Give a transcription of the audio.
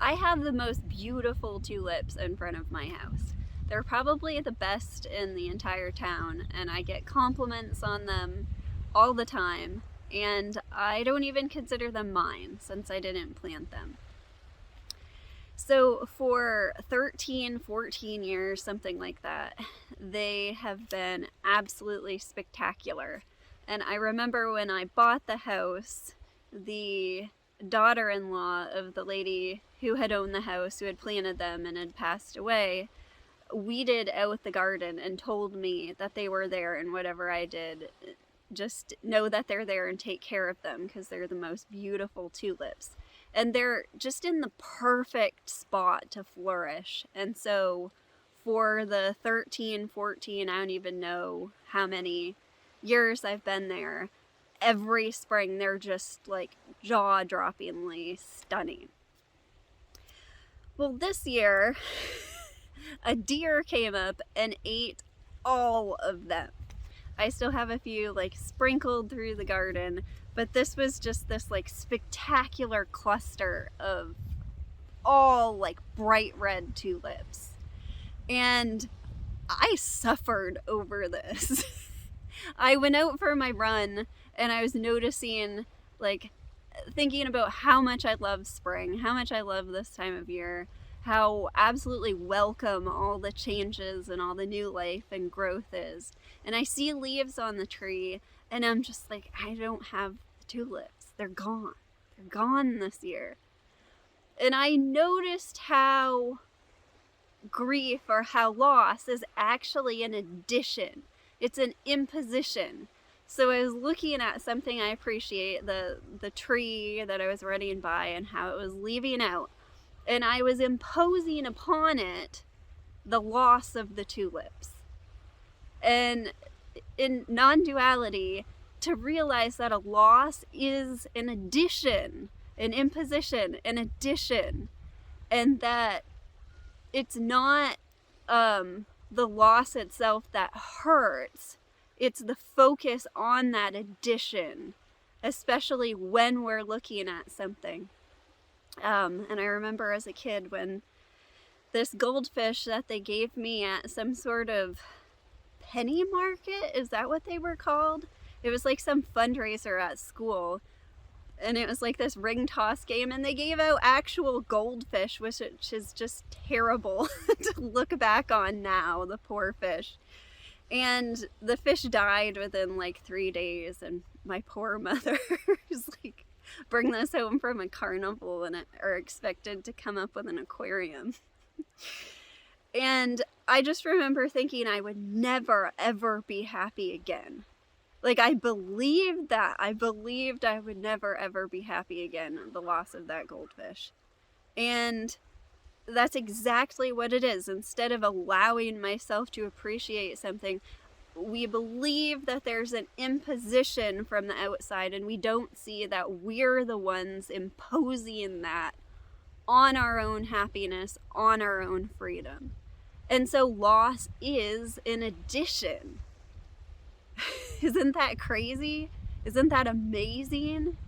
I have the most beautiful tulips in front of my house. They're probably the best in the entire town, and I get compliments on them all the time, and I don't even consider them mine since I didn't plant them. So for 13, 14 years, something like that, they have been absolutely spectacular. And I remember when I bought the house, the daughter-in-law of the lady who had owned the house, who had planted them and had passed away, weeded out the garden and told me that they were there, and whatever I did, just know that they're there and take care of them because they're the most beautiful tulips. And they're just in the perfect spot to flourish. And so for the 13, 14, I don't even know how many years I've been there, every spring they're just like jaw-droppingly stunning. Well, this year, a deer came up and ate all of them. I still have a few like sprinkled through the garden, but this was just this like spectacular cluster of all like bright red tulips. And I suffered over this. I went out for my run and I was noticing, like, thinking about how much I love spring, how much I love this time of year, how absolutely welcome all the changes and all the new life and growth is. And I see leaves on the tree and I'm just like, I don't have the tulips. They're gone. They're gone this year. And I noticed how grief or how loss is actually an addition. It's an imposition. So I was looking at something I appreciate, the tree that I was running by and how it was leaving out. And I was imposing upon it the loss of the tulips. And in non-duality, to realize that a loss is an addition, an imposition, an addition, and that it's not the loss itself that hurts, it's the focus on that addition, especially when we're looking at something. And I remember as a kid when this goldfish that they gave me at some sort of penny market, is that what they were called? It was like some fundraiser at school, and it was like this ring toss game, and they gave out actual goldfish, which is just terrible to look back on now, the poor fish. And the fish died within like 3 days, and my poor mother was like, bring this home from a carnival and are expected to come up with an aquarium. And I just remember thinking I would never ever be happy again. Like, I believed that. I believed I would never ever be happy again, the loss of that goldfish. And that's exactly what it is. Instead of allowing myself to appreciate something, we believe that there's an imposition from the outside, and we don't see that we're the ones imposing that on our own happiness, on our own freedom. And so loss is an addition. Isn't that crazy? Isn't that amazing?